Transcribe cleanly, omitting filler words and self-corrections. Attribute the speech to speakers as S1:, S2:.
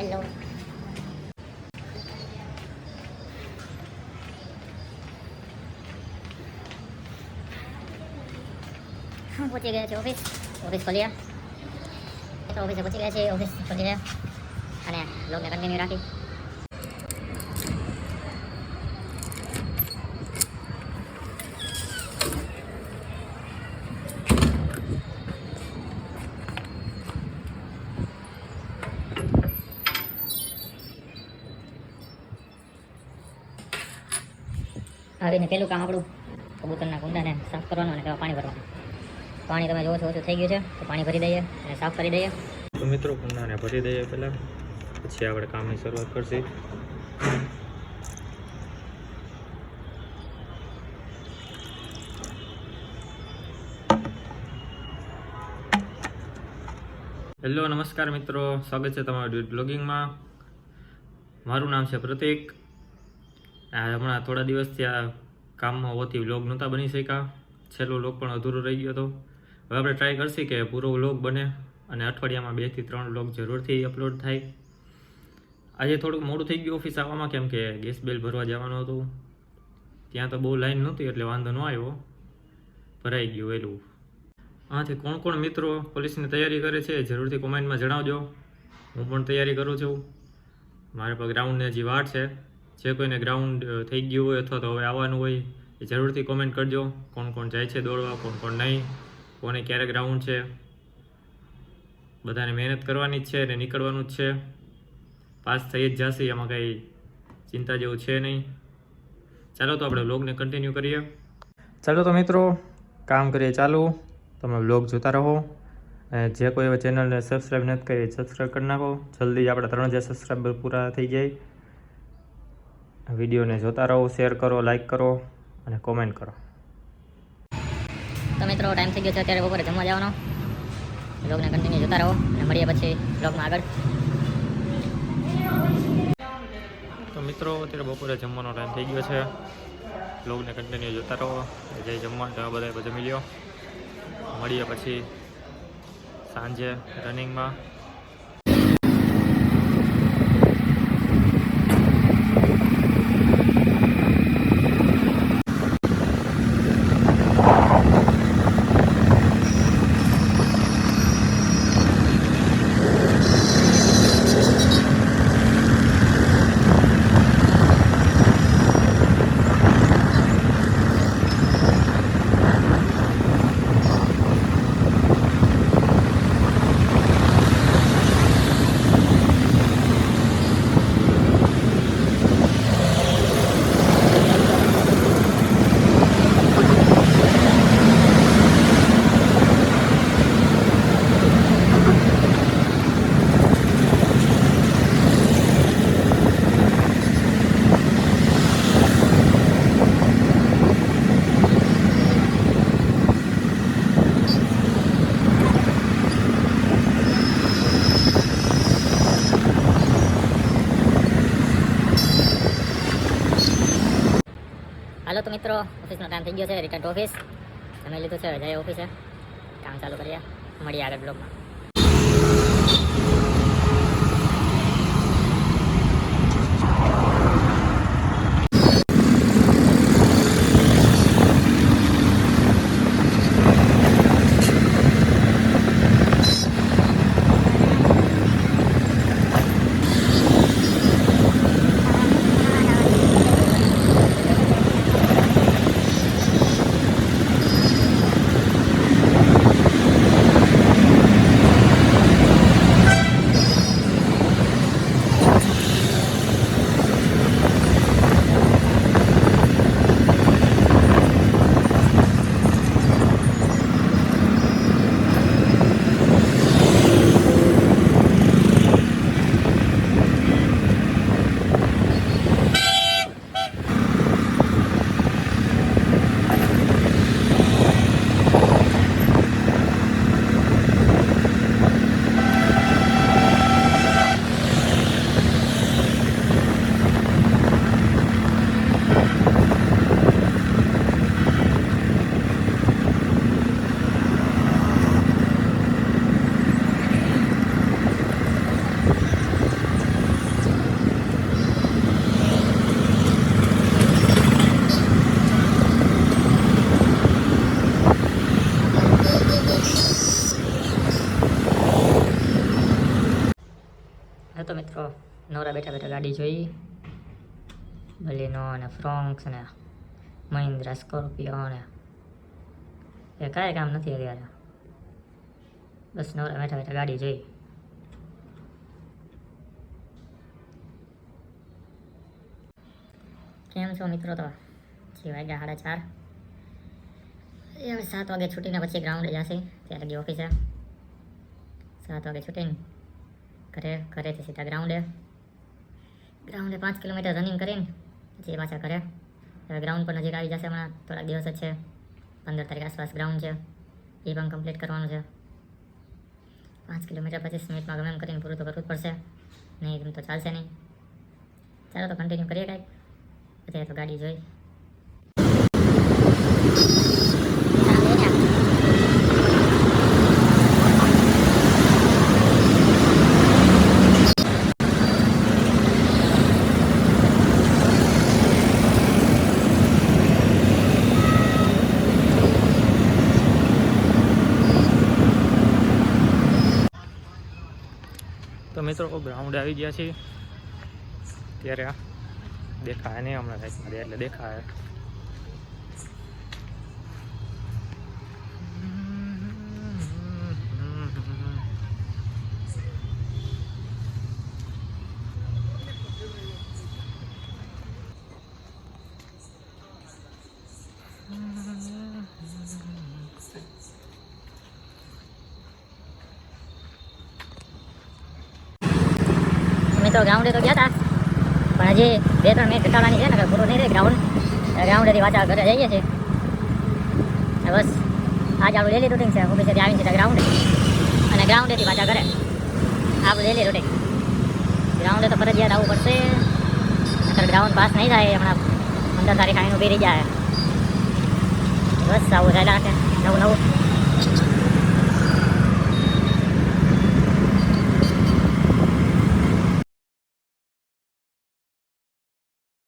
S1: Hello. પહોંચી ગયા છે ઓફિસ ખોલી તો ઓફિસે પહોંચી ગયા છે. ઓફિસ ખોલી રહ્યા અને બ્લોગને કન્ટિન્યુ રાખી. આવીને પહેલું કામ આપણું કબૂતરના કુંડાને સાફ કરવાનું અને તેમાં પાણી ભરવાનું. પાણી તમે જોવો છો ઓછું થઈ ગયું છે તો પાણી ભરી દઈએ અને સાફ કરી દઈએ.
S2: તો મિત્રો કુંડાને ભરી દઈએ પહેલાં, પછી આપણે કામની શરૂઆત કરશી. હેલો, નમસ્કાર મિત્રો, સ્વાગત છે તમારું બ્લોગિંગમાં. મારું નામ છે પ્રતિક. હમણાં થોડા દિવસથી આ કામમાં હોવાથી વ્લોગ નહોતા બની શક્યા. છેલ્લો વ્લોગ પણ અધૂરો રહી ગયો હતો. હવે આપણે ટ્રાય કરશી કે પૂરો વ્લોગ બને અને અઠવાડિયામાં 2 થી 3 વ્લોગ જરૂરથી અપલોડ થાય. આજે થોડુંક મોડું થઈ ગયું ઓફિસ આવવામાં, કેમ કે ગેસ બિલ ભરવા જવાનું હતું. ત્યાં તો બહુ લાઈન નહોતી એટલે વાંધો ન આવ્યો, ભરાઈ ગયું વહેલું. આથી કોણ કોણ મિત્રો પોલીસની તૈયારી કરે છે જરૂરથી કોમેન્ટમાં જણાવજો. હું પણ તૈયારી કરું છું. મારે પર ગ્રાઉન્ડને હજી વાર છે. જે કોઈને ગ્રાઉન્ડ થઈ ગયું હોય અથવા તો હવે આવવાનું હોય એ જરૂરથી કોમેન્ટ કરજો. કોણ કોણ જાય છે દોડવા, કોણ કોણ નહીં, કોને ક્યારે ગ્રાઉન્ડ છે. બધાને મહેનત કરવાની જ છે અને નીકળવાનું જ છે. પાસ થઈ જ જશે, એમાં કંઈ ચિંતા જેવું છે નહીં. ચાલો તો આપણે વ્લોગને કન્ટિન્યુ કરીએ. ચાલો તો મિત્રો કામ કરીએ ચાલુ. તમે વ્લોગ જોતા રહો. અને જે કોઈ હવે ચેનલને સબસ્ક્રાઈબ નથી કરી સબસ્ક્રાઈબ કરી નાખો. જલ્દી આપણે 3000 સબસ્ક્રાઈબર પૂરા થઈ જાય. વિડીયોને જોતા રહો, શેર કરો, લાઈક કરો અને કોમેન્ટ કરો.
S1: તો મિત્રો ટાઈમ થઈ ગયો છે અત્યારે બપોરે જમવા જવાનો. બ્લોગને કન્ટિન્યુ જોતા રહો અને મળીએ પછી બ્લોગમાં આગળ.
S2: તો મિત્રો અત્યારે બપોરે જમવાનો ટાઈમ થઈ ગયો છે. બ્લોગને કન્ટિન્યુ જોતા રહો. જઈ જમવા તમે બધા જમી લ્યો. મળીએ પછી સાંજે રનિંગમાં.
S1: હાલો તો મિત્રો ઓફિસનો ટાઈમ થઈ ગયો છે. Return to office. જમી લીધું છે, જઈએ ઓફિસે, કામ ચાલુ કરીએ. મળીએ આગળ બ્લોગમાં. હવે તો મિત્રો નવરા બેઠા બેઠા ગાડી જોઈ, બલેનો અને ફ્રોન્ક્સ અને મહિન્દ્રા સ્કોર્પિયો ને એ કાંઈ કામ નથી અત્યારે, બસ નવરા બેઠા બેઠા ગાડી જોઈ. કેમ છો મિત્રો? તો 6 વાગ્યા 4:30. એ હવે 7 વાગે છૂટીને પછી ગ્રાઉન્ડે જશે, ત્યારે ગઈ ઓફિસે. 7 વાગે છૂટીને ઘરેથી સીધા ગ્રાઉન્ડે 5 કિલોમીટર રનિંગ કરીને પછી પાછા ઘરે. હવે ગ્રાઉન્ડ પર નજીક આવી જશે, હમણાં થોડાક દિવસ જ છે, 15 તારીખ આસપાસ ગ્રાઉન્ડ છે, એ પણ કમ્પ્લીટ કરવાનું છે. 5 કિલોમીટર 25 મિનિટમાં ગમે એમ કરીને પૂરું તો કરવું જ પડશે, નહીં તો ચાલશે નહીં. ચાલો તો કન્ટિન્યુ કરીએ કાંઈક. અત્યારે તો ગાડી જોઈ.
S2: તો મિત્રો ગ્રાઉન્ડ આવી ગયા છીએ, ત્યારે આ દેખાય નહીં, હમણાં લાઈટમાં દે એટલે દેખાય.
S1: મિત્રો ગ્રાઉન્ડે તો ગયા હતા, પણ હજી 2-3 મિનિટ ઘટાડવાની છે ને, પૂરું નહીં રહે ગ્રાઉન્ડ. ગ્રાઉન્ડેથી પાછા ઘરે જઈએ છીએ. બસ આજે આપણું ડેલી રૂટિન છે, ઓફિસેથી આવીને સીધા ગ્રાઉન્ડે અને ગ્રાઉન્ડેથી પાછા ઘરે. આપણું ડેલી રૂટિન. ગ્રાઉન્ડે તો ફરજિયાત આવવું પડશે, નકર ગ્રાઉન્ડ પાસ નહીં થાય. હમણાં 15 તારીખ આવીને ઊભી રહી જાય. બસ આવું ચાલ્યા રાખે નવું.